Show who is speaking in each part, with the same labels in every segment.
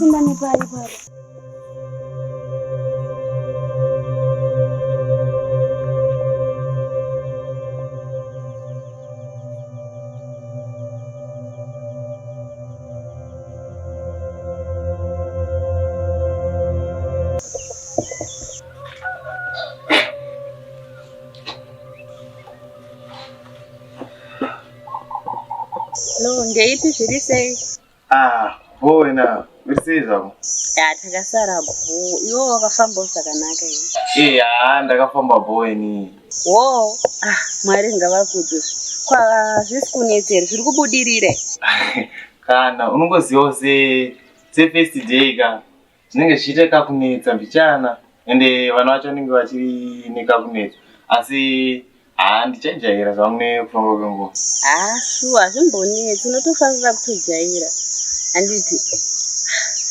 Speaker 1: Ndakapinda nepari pari. Lo, ndeiti zviri sei?
Speaker 2: Boy na, visizvo.
Speaker 1: Takasara bo. Iwo wakafamba zvakanaka here.
Speaker 2: Ndakafamba boy ni.
Speaker 1: Mwari ngavakudze. Zvisi kunetse here, zviri kubudirire.
Speaker 2: Kana unongozivawo se first day ka. Zvinenge zvichiita kunetsa mbichana. Ende vanhu vacho vanenge vachiri nekakunetsa. Asi ndichajaira zvangu nekufamba kwenguva.
Speaker 1: Shuwa zvimbonetsi, unotofanira kutojaira. Handiti.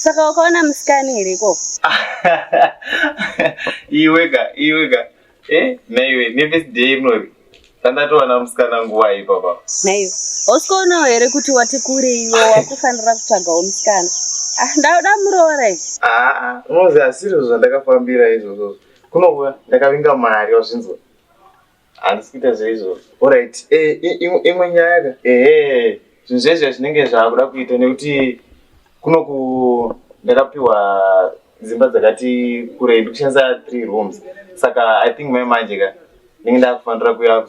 Speaker 1: Saka wakaona musikana here ko?
Speaker 2: Iwega. Naiwe, ne-first day munori. Ndatowana musikana nguva iyi papa.
Speaker 1: Naiwe, usikonawo here kuti wati kure iwe wakufanira kutsvagawo musikana. Ndauda muroora here.
Speaker 2: Unoziva hasizvo zvandakafambira izvozvo. Kunokuya ndakavinga mari wazvinzwa. Handisi kuita zveizvozvo. Alright, imwe nyaya ka. Zvinhu zvezvo zvinenge zvaakuda kuita nekuti kunoku ndakapiwa dzimba dzakati kurei kushandisa 3 rooms. Saka I think manje ka ndinge ndakufanira kuya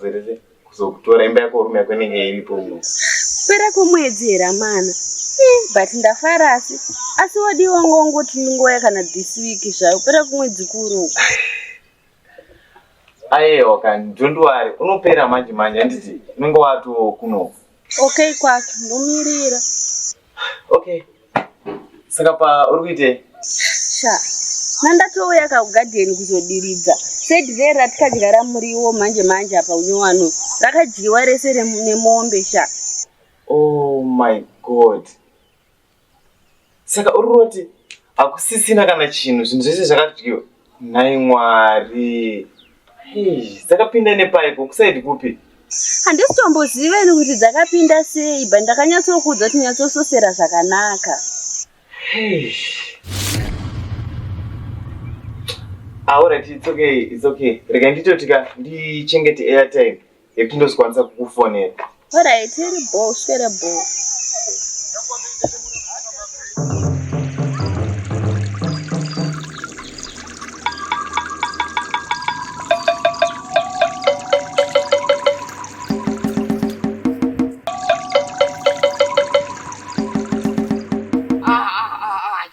Speaker 2: kuzokutora imba yako rume yako inenge iripo uno.
Speaker 1: Pera kwemwedzi here amana. But ndafara asi wadiwa ngongoti ningoya kana this week zvayo pera kumwedzi kuru.
Speaker 2: Aiwa kani, don't worry, unopera manje handiti unenge wato kuno.
Speaker 1: Okay kwake, ndomirira.
Speaker 2: Okay. Saka uri kuite?
Speaker 1: Nandatouya kaugadheni kuzodiridza. Sedhi ratikadyara muriwo manje apa unyowano. Rakadyiwa rese nemombe sha.
Speaker 2: Oh my god. Saka uri roti hakusisina kana chinhu, zvinhu zvese zvakadyiwa. Nhai Mwari. Dzakapinda nepaiko kusaidi kupi?
Speaker 1: Handisitombozive kuti dzakapinda sei, but ndakanyatsokudza kuti nyatsososera zvakanaka.
Speaker 2: Alright, it's okay. Rega nditotika ndichengete airtime yekuti ndozokwanisa kukufonera.
Speaker 1: Alright, iri bo, swere bo.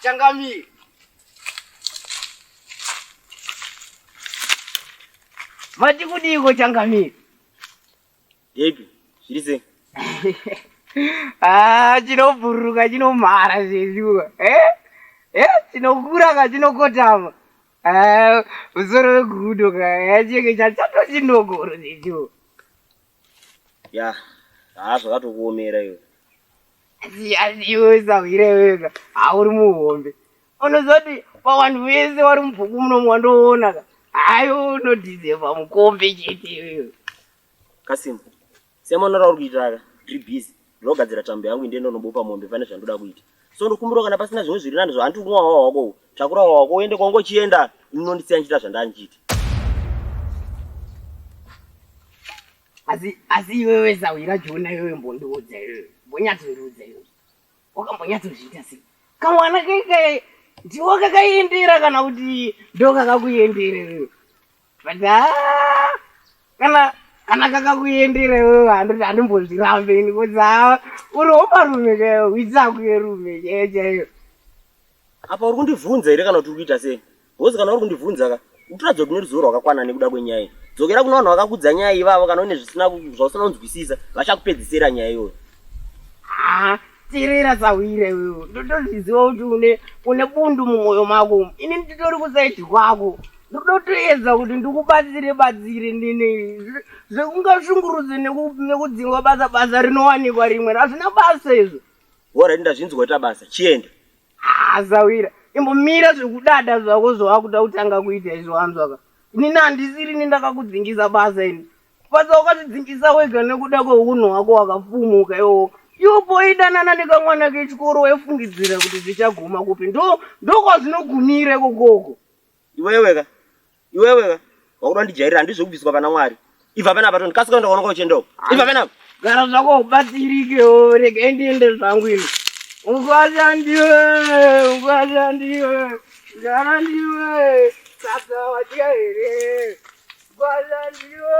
Speaker 3: Changami. Mati kudiko Changami?
Speaker 2: Yepi, zviri
Speaker 3: chinobhuruka chinomhara zvezuva. Chinokura kachinokotama. Usoro wegudo chenge chato chinogoro zvezuva.
Speaker 2: Zvakatokuomera iwe.
Speaker 3: Iwe sawire wega, hauri muhombe. Unozoti pavanhu vese vari mubhuku munomu wandoona ka. Unodhizeva mukombe chete iwewe.
Speaker 4: Kasimu, semonora uri kuita ka, ndiri busy. Ndinogadzira tambo yangu inde ndonobopa mombe pane zvandoda kuita. So ndokumbira kana pasina zvimwe zviri nani zvanti kumwa wako, chakura wako uende kwangochienda, inondisiya nchita zvandanchita.
Speaker 3: Asi iwewe sawira Jona iwewe mbondoudza iwewe. Mbonyatsondiudza iwewe. Wakambonyatsozviita sei? Kamwana keke ndiwo kakaendera kana kuti ndo kakakuendera iwewe. But kana kakakuendera iwewe handimbozvirambe ini kuti uriwo parume keyo witsako yerume chaiyo.
Speaker 4: Apa uri kundibvunza here kana kuti uri kuita sei? Wozi kana uri kundibvunza ka, utoradza kuti neruzivo rwakakwana nekuda kwenyaya iyi. Dzokera kuna vanhu vakakudza nyaya ivavo kana une zvausina kunzwisisa, vachakupedzisira nyaya iyoyo.
Speaker 3: Tirira sawire iwewe. Ndotozviziva kuti une bundu mumwoyo mako. Ini nditori kusaidi kwako. Ndotoedza kuti ndikubatsire ndine zvekungashungurudze nekudzingwa basa rinowanikwa rimwe. Hazvina basa izvo.
Speaker 4: Alright, ndazvinzwa kuti basa chiende.
Speaker 3: Sawira, imbomira zvekudada zvako zvawakuda kutanga kuita izvo wanzwa ka. Inini handisiri ndakakudzingisa basa ini. Basa wakatidzingisa wega nekuda kweunhu hwako wakafumuka iwoka. yoboidanana nekamwana kechikoro waifungidzira kuti zvichaguma kupi ndokwazvinogumire kokoko.
Speaker 4: Iweweka wakuda ndijairira handizokubviswa pana Mwari. Ibva pana apa ndikasika ndaona kwauchendoko. Ibva pana
Speaker 3: gara zvako ubatsirikewo rega ndiende zvangu ino. Ungwashandiwe gara ndiwe saka watia here ungwashandiwe.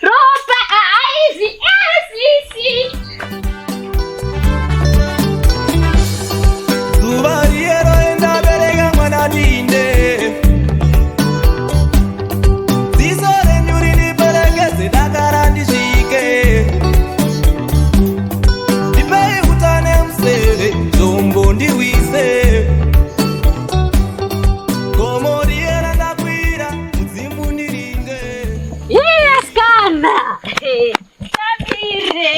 Speaker 1: Ropa, Ivy, Sisi.
Speaker 5: Tubariero enda berega mwana dinde. Zizore nyuri ni berega zidagara ndishike. Nipei utane msele, zombo ndiwise. Komoriera ndakwira, mzimbu ndiringe.
Speaker 1: Yes, Kana. Sabire.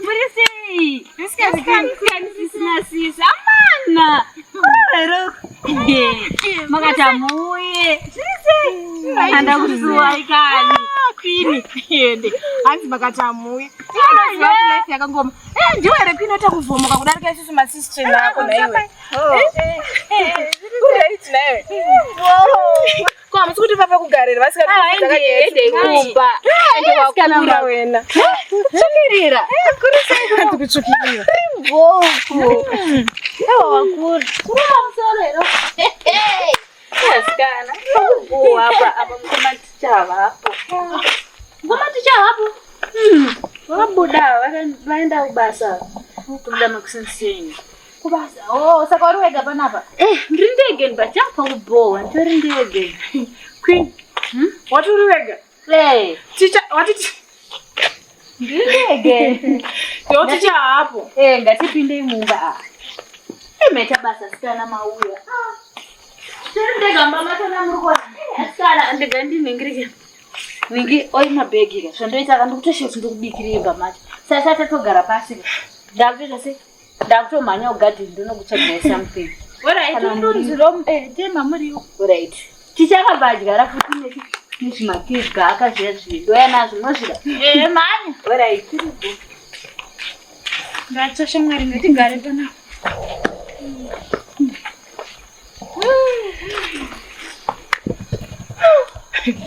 Speaker 1: Burisi. Sisi. Amana. Ero. Makatamuye. Sisi. Anda kusuwa ikani.
Speaker 6: Queen ende hanzi makatamuye life yakangoma ndiwe ere Queen atakuvomoka kudarika isusu masisister nako na iwe right nawe kwa msukuti papa kugarira
Speaker 1: ende kumba ende wakura
Speaker 6: wena
Speaker 1: chukirira
Speaker 6: kurisa kuchukirira
Speaker 1: bofu ewa wakura kuruma msolero Yaskana kuwa apa mkoma tichava hapo mkoma tichava hapo wabuda vaenda ubasa kubuda makusenseni kubasa saka wari wega panapa ndiri ndege ndibachapa kubowa nditori ndege
Speaker 6: Queen wati uri wega ticha wati
Speaker 1: ndiri ndege
Speaker 6: yoti cha hapo
Speaker 1: ngatipinde imumba meta basa sikana mauya ndegamba matona murukona asikana ndigandiningirike ningi oi mabhegi zvondoita kandikutoshe kuti ndikubikirire bamacho sasa tatogara pasi ndakutoita se ndakutomhanya kugadhini ndinokutsvagira something ndonziro tema muriwo right tichakabhadyara futi nezvimakirga akazviya zvidoya nazvo nozvida mhanya right tiripo
Speaker 6: ngatosha Mwari ngatigare panapa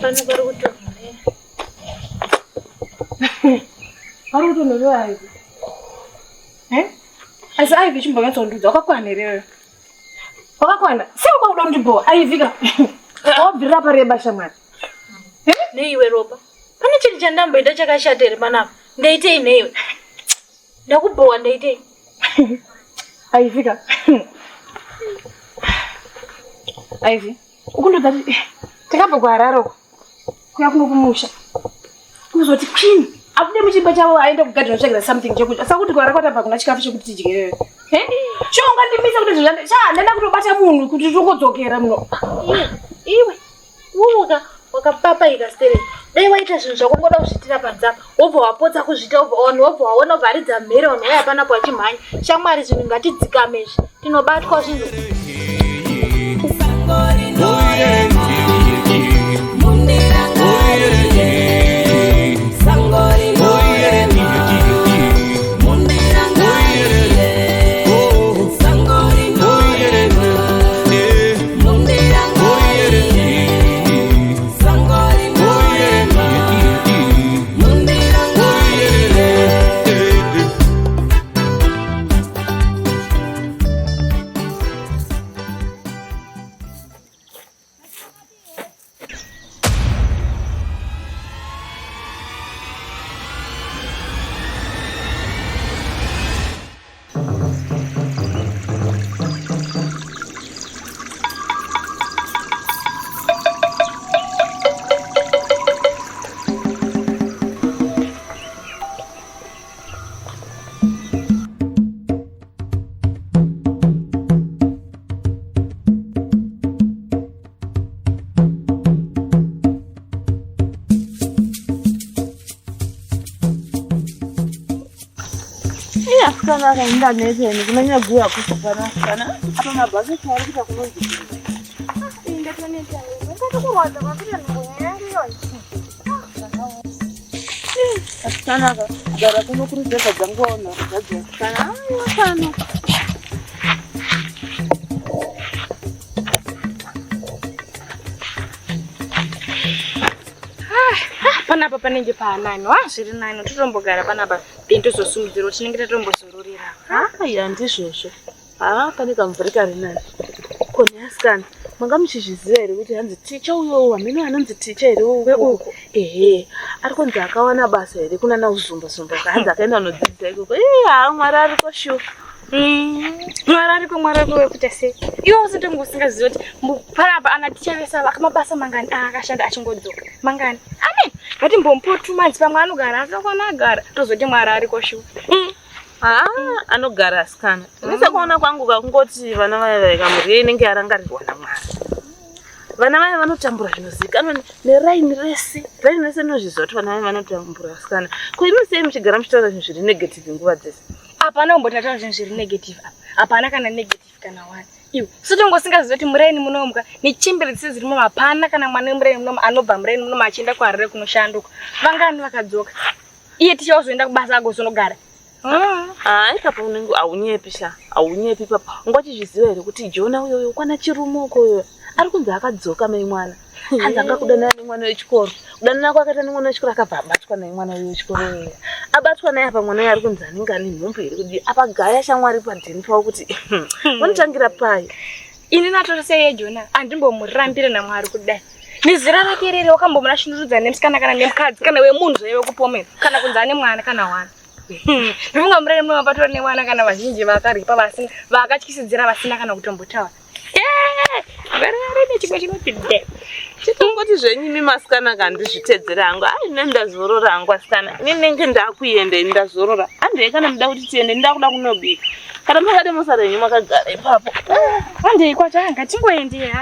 Speaker 1: Pana baru kutoka.
Speaker 6: Baru kutoka hivi. Asa hivi chumba gato nduza wakakwanerewe. Wakakwana. Sio kwa udo ndimbo. Aivika. Obira pare basha Mwari.
Speaker 1: Ni iwe roba. Pane chiri chandambo ita chakashatere panapa. Ndaitei newe. Ndakubowa ndaitei.
Speaker 6: Aivika. Aivi. Ukundoda takabva kuhararo kuya kunokumusha kuzoti Queen akude muchimba chavo aenda kugadhira tsvagira something chekuti sakuti kwara kwatabva kuna chikafu chekuti tidye chonga ndimisa kuti zvishande ndenda kutobata munhu kuti tokodzokera muno
Speaker 1: iwe wakapapaika stere dai waita zvinhu zvakungoda kuzvitira panzapa wobva wapotsa kuzvita wobva waona vharidza mhere vanhu vaya panapa vachimhanya shamwari zvinhu ngatidzikamezvi tinobatwa zvinhu asikana akaenda neteni kunanya guya kusopana kana apa mabhasi twari kuita kunonzi
Speaker 6: Inda toneta ngatakurwadza mapira ngonyangu yonchi
Speaker 1: asikana gara kunokurudzirwa dzangoona kuzadzi asikana kana
Speaker 6: panapa panenge paanani zviri nani totombogara panapa tindozosumudzira chinenge tatombozororera
Speaker 1: handizvozvo pane kamvuri kari nani kone asikana manga muchizviziva here kuti hanzi ticha uyowo hamene anonzi ticha here uko ehe ari kunzi akawana basa here kunana uzumbazumba kahanzi akaenda unodzidzisa ikoko mwari ariko shu
Speaker 6: mwari ariko wekuita sei iwo usitonge usingazivi kuti panapa ana ticha vese mabasa mangani akashanda achingodzoka mangani amen ngatimbompo 2 months pamwe anogara asakwana agara tozoti mwari ariko shu
Speaker 1: anogara asikana nesakuona kwangu kakungoti vana vai kamuri inenge yarangarirwa namwari vana vai vanotambura zvinozivikanwa neraini rese nozviziva kuti vana vai vanotambura asikana ko imi sei muchigara muchitaura zvinhu zviri negative nguva dzese
Speaker 6: hapana kumbotaura zvinhu zviri negative hapana kana negative kana wani iwe sotongosingazivi kuti muraini munomuka nechimbiritsi dzirimo hapana kana mwana wemuraini munomu anobva muraini munomu achienda kuharare kunoshanduka vangani vakadzoka iye ticha uzoenda kubasa agozonogara
Speaker 1: ipapo unenge haunyepi papa ungachizviziva here kuti jona uyoyo kwana chirume ukoyo ari kunzi akadzoka mai mwana hanzi anga kudanana nemwana wechikoro kudanana kwakaita nemwana wechikoro akabva abatwa naimwana uyo wechikoro abatwa naye apa mwana uyo ari kunzi anenge ane nhumbu here kuti apa gaya shamwari padheni pavo kuti vanotangira pai
Speaker 6: ini natoroseiye jona handimbomurambire namwari kudai nezira rake rere wakambomuna shinurudza nemusikana kana nemukadzi kana wemunhu zvaive kupomera kana kunzi ane mwana kana wana ndifunga murere muno vapatora nemwana kana vazhinji vakaripa vakatyisidzira vasina kana kutombotaura varare nechimwe chinoti de
Speaker 1: chitongoti zvenyimi masikana kandizvitedzera hangu aine ndazorora hangu asikana inenge ndakuenda ndazorora handei kana muda kuti tiende ndakuda kunobika kana makade musa renyu makagara ipapo
Speaker 6: handei kwacho ngatingoende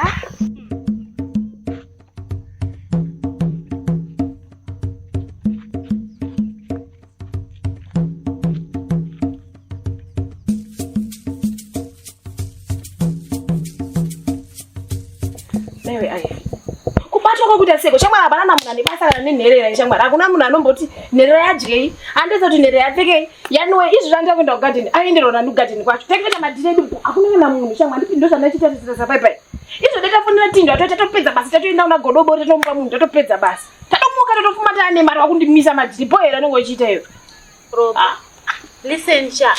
Speaker 1: kubatwa kwakuita seko shamwari hapana namunhu ane basa kana nenherera shamwari hakuna munhu anomboti nherera yadyei handisa kuti nherera yapfekei yanwe izvi zvandida kuenda kugadheni aenderona nekugadheni kwacho takuenda madhiredu hakuna kana munhu shamwari ndipi ndozvandachitarisira sapaipai izvo tatafunira tindo tatopedza basa tatoenda kuna godobori tatomupa munhu tatopedza basa tatomuka tatofuma taane mari wakundimisa madhiripo here anenge uchiita iyo
Speaker 7: Roba. Listen sha.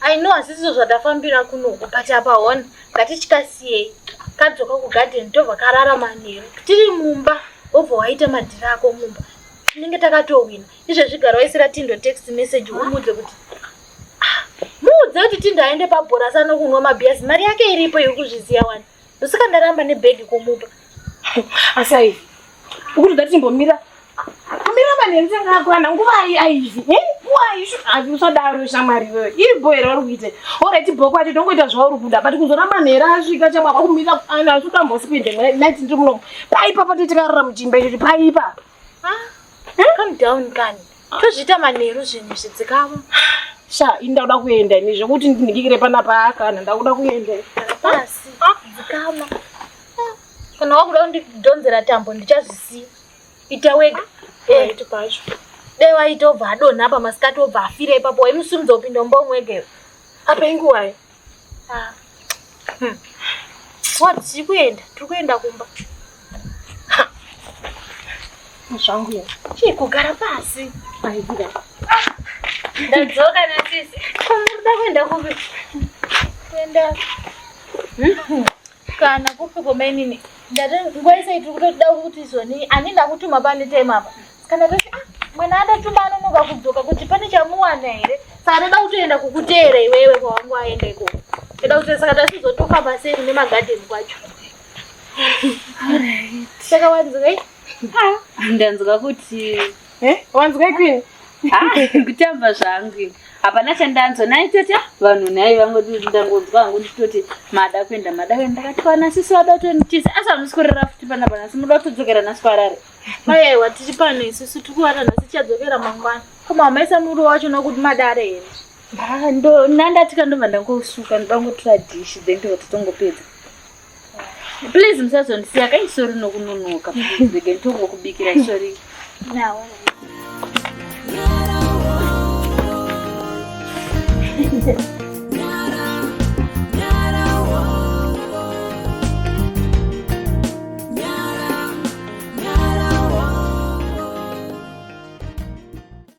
Speaker 7: I know asisizo zvatafambira kunoku but apa one ngatichikasiyei. Kadzoka ku garden tobva karara manheru. Tiri mumba obva waita madhira ako mumba. Tinenge takatowina. Izvo zvigara waisira Tindo text message umudze kuti muudze kuti Tindo aende pabhora sana kunwa mabhias. Mari yake iripo yekuzviziya wani. Usika ndaramba nebag kumupa.
Speaker 1: Asai. Ukuti ndatimbomira. Amira manheru dzakakwana nguva aivi. Why azisadaro shamwari wewe. Iri boyero uri kuite. Alright bhoko ati tongoita zvauri kuda but kuzoramba manheru asvika chamwa kwakumira ana asutambosipinde night ndiri muno. Paipa tikarara muchimba ichi paipa.
Speaker 7: Calm down kani. Tozvita manheru zvinhu zvidzikamo.
Speaker 1: Sha inda kuenda ini zvekuti ndindikire panapa akana ndakuda kuenda.
Speaker 7: Pasi. Dzikama. Kana wakuda kundidhonzera tambo ndichazvisiya. Ita wega.
Speaker 1: Ito pacho.
Speaker 7: Dewa itobva adonha apa masikati obva afira ipapo waimusumudza upinda mumba umwege.
Speaker 1: Apa inguwai?
Speaker 7: What tiri kuenda kumba.
Speaker 1: Zvangu ya.
Speaker 7: Chii kugara pasi.
Speaker 1: Aidira.
Speaker 7: Ndadzoka nasisi. Kumurida kuenda kupi? Kuenda. Kana kupi komenini. Ndati nguwa isa tiri kutoda kuti zoni aninda kutuma pane tema apa. Kana kuti mwana adatuma anonoka kudzoka kuti pane chamuwana here. Saka ndoda kutoenda kukuteera iwewe kwawangu aenda ikoko. Ndoda kuti saka tasizotofamba paseri nemagadheni kwacho.
Speaker 1: Alright.
Speaker 7: Saka wanzwei?
Speaker 1: Ndanzwa kuti
Speaker 6: wanzwei kwini?
Speaker 1: kutamba zvangu. Hapana chandanzo naitete vanhu nai vangoti ndangonzwa hangu nditoti mada kuenda ndakatwana sisi wada kutonitisa asa musikorera futi panapa nasi muda kutodzokera nasi kwarare.
Speaker 7: Aiwa tiri pano isusu tikuwana nasi tichadzokera mangwana. Koma maisa muri wacho nokuti madare here.
Speaker 1: Nandati kandobva ndangosuka ndangotora dishi then ndoti tongopedza. Please musazondisiya kaisori nokunonoka bege ntongokubikira isori.
Speaker 7: Nawo.